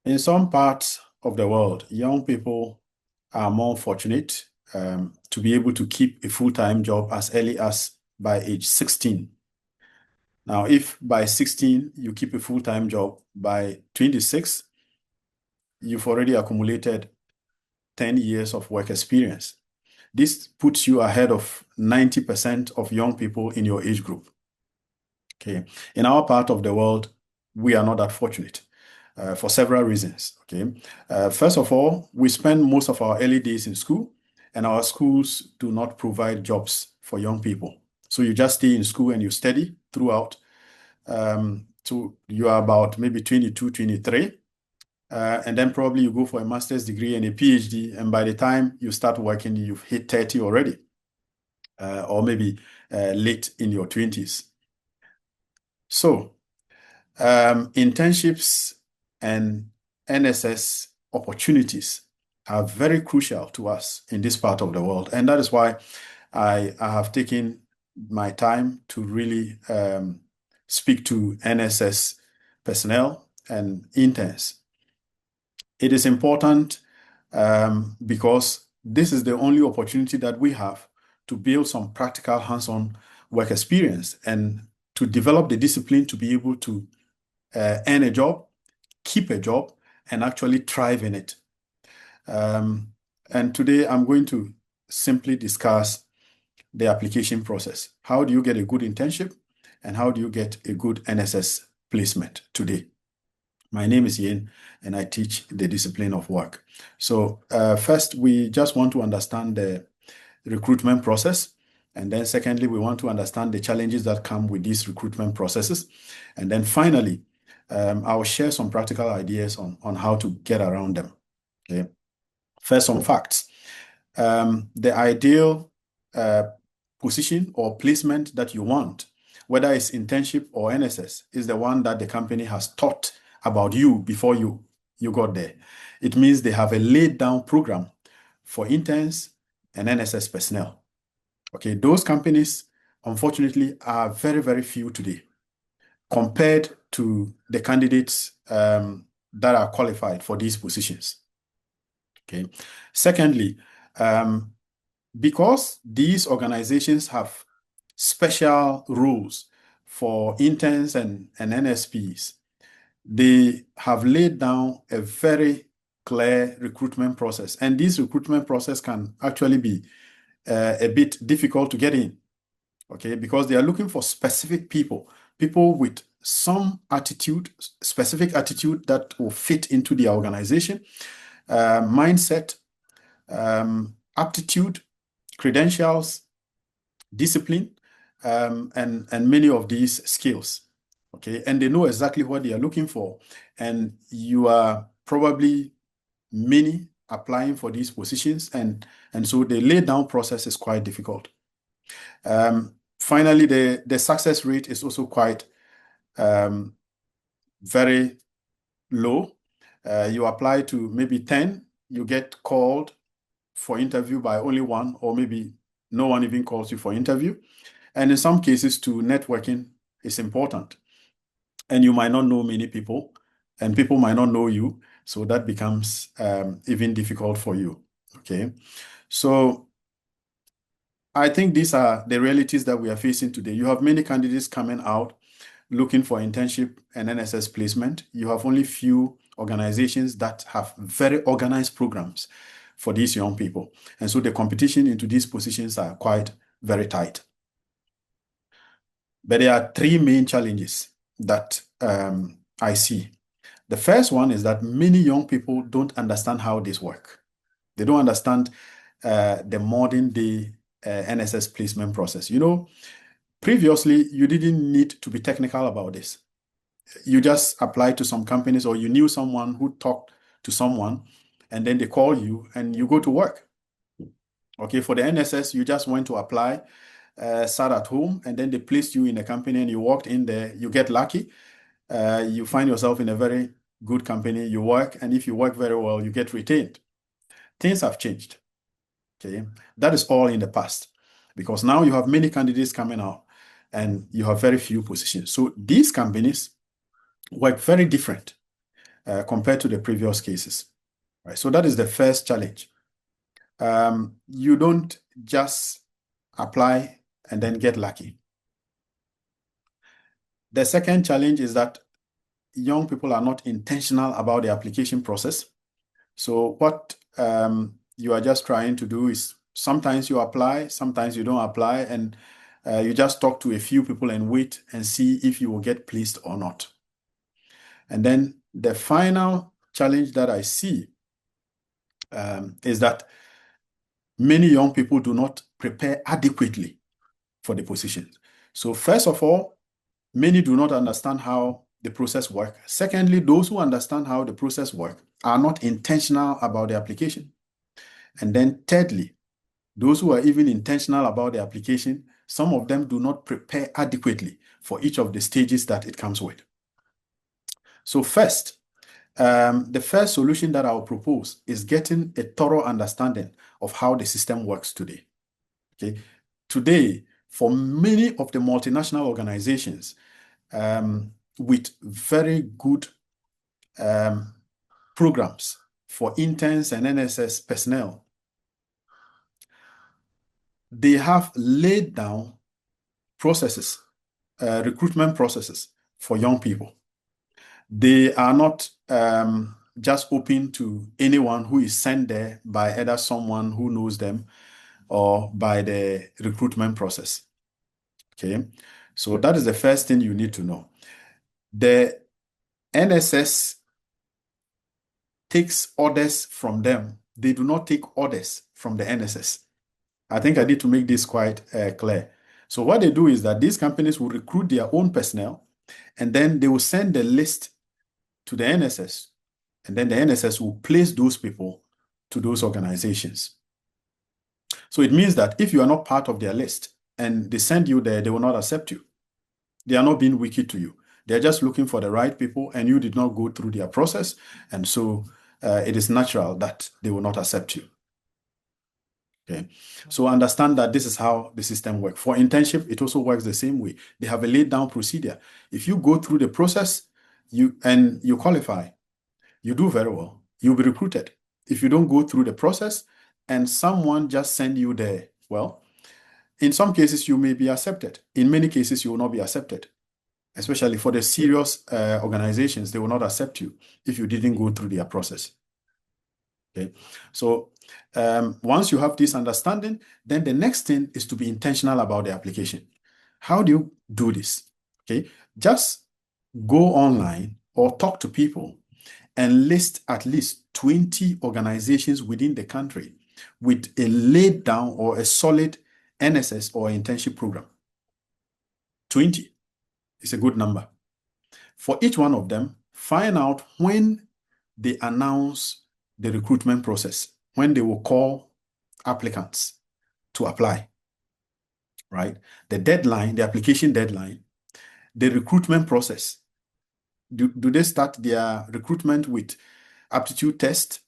In some parts of the world, young people are more fortunate to be able to keep a full-time job as early as by age 16. Now, if by 16 you keep a full-time job, by 26, you've already accumulated 10 years of work experience. This puts you ahead of 90% of young people in your age group. Okay. In our part of the world, we are not that fortunate for several reasons. Okay. First of all, we spend most of our early days in school, and our schools do not provide jobs for young people. So you just stay in school and you study throughout. So you are about maybe 22, 23. And then probably you go for a master's degree and a PhD, and by the time you start working, you've hit 30 already, or maybe late in your 20s. So internships and NSS opportunities are very crucial to us in this part of the world. And that is why I have taken my time to really speak to NSS personnel and interns. It is important because this is the only opportunity that we have to build some practical hands-on work experience and to develop the discipline to be able to earn a job, keep a job, and actually thrive in it. And today I'm going to simply discuss the application process. How do you get a good internship and how do you get a good NSS placement today? My name is Yin, and I teach the discipline of work. So first, we just want to understand the recruitment process. And then secondly, we want to understand the challenges that come with these recruitment processes. And then finally, I'll share some practical ideas on how to get around them. Okay. First, some facts. The ideal position or placement that you want, whether it's internship or NSS, is the one that the company has taught about you before you got there. It means they have a laid down program for interns and NSS personnel. Okay, those companies, unfortunately, are very, very few today compared to the candidates that are qualified for these positions. Okay. Secondly, because these organizations have special rules for interns and NSPs, they have laid down a very clear recruitment process. And this recruitment process can actually be a bit difficult to get in, okay, because they are looking for specific people with some attitude, specific attitude that will fit into the organization, mindset, aptitude, credentials, discipline, and many of these skills. Okay, and they know exactly what they are looking for. And you are probably many applying for these positions, and so the lay down process is quite difficult. Finally, the success rate is also quite very low. You apply to maybe 10, you get called for interview by only one, or maybe no one even calls you for interview. And in some cases, too, networking is important. And you might not know many people, and people might not know you. So that becomes even difficult for you. Okay. So I think these are the realities that we are facing today. You have many candidates coming out looking for internship and NSS placement. You have only few organizations that have very organized programs for these young people. And so the competition into these positions are quite very tight. But there are three main challenges that I see. The first one is that many young people don't understand how this works. They don't understand the modern day NSS placement process. You know, previously, you didn't need to be technical about this. You just applied to some companies, or you knew someone who talked to someone, and then they call you and you go to work. Okay, for the NSS, you just went to apply, sat at home, and then they placed you in a company and you walked in there. You get lucky. You find yourself in a very good company, you work, and if you work very well, you get retained. Things have changed. Okay, that is all in the past, because now you have many candidates coming out and you have very few positions. So these companies work very different. compared to the previous cases. Right? So that is the first challenge. You don't just apply and then get lucky. The second challenge is that young people are not intentional about the application process. So what you are just trying to do is sometimes you apply, sometimes you don't apply, and you just talk to a few people and wait and see if you will get placed or not. And then the final challenge that I see is that many young people do not prepare adequately for the positions. So first of all, many do not understand how the process works. Secondly, those who understand how the process works are not intentional about the application. And then thirdly, those who are even intentional about the application, some of them do not prepare adequately for each of the stages that it comes with. So first, the first solution that I'll propose is getting a thorough understanding of how the system works today. Okay. Today, for many of the multinational organizations, with very good programs for interns and NSS personnel, they have laid down processes, recruitment processes for young people. They are not just open to anyone who is sent there by either someone who knows them or by the recruitment process. Okay, so that is the first thing you need to know. The NSS takes orders from them. They do not take orders from the NSS. I think I need to make this quite clear. So what they do is that these companies will recruit their own personnel, and then they will send the list to the NSS, and then the NSS will place those people to those organizations. So it means that if you are not part of their list and they send you there, they will not accept you. They are not being wicked to you. They're just looking for the right people, and you did not go through their process. And so it is natural that they will not accept you. Okay. So understand that this is how the system works. For internship, it also works the same way. They have a laid down procedure. If you go through the process, you qualify, you do very well, you'll be recruited. If you don't go through the process and someone just send you there, well, in some cases you may be accepted. In many cases, you will not be accepted. Especially for the serious organizations, they will not accept you if you didn't go through their process. Okay, so once you have this understanding, then the next thing is to be intentional about the application. How do you do this? Okay, just go online or talk to people and list at least 20 organizations within the country with a laid down or a solid NSS or internship program. 20 is a good number. For each one of them, find out when they announce the recruitment process, when they will call applicants to apply, right? The deadline, the application deadline, the recruitment process. Do they start their recruitment with aptitude test,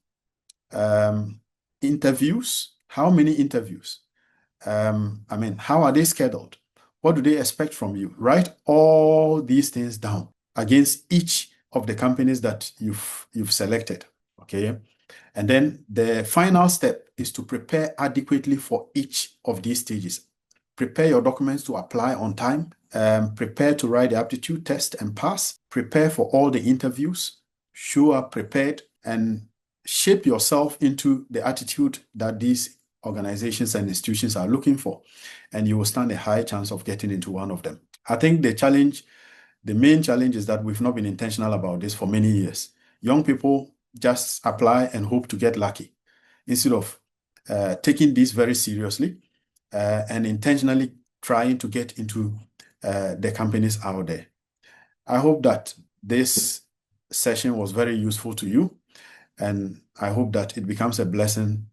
interviews? How many interviews? How are they scheduled? What do they expect from you? Write all these things down against each of the companies that you've selected, okay? And then the final step is to prepare adequately for each of these stages. Prepare your documents to apply on time. Prepare to write the aptitude test and pass. Prepare for all the interviews. Show up prepared and shape yourself into the attitude that these organizations and institutions are looking for, and you will stand a high chance of getting into one of them. I think the main challenge is that we've not been intentional about this for many years. Young people just apply and hope to get lucky instead of taking this very seriously and intentionally trying to get into the companies out there. I hope that this session was very useful to you, and I hope that it becomes a blessing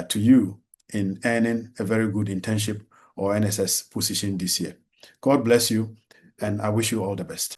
to you in earning a very good internship or NSS position this year. God bless you, and I wish you all the best.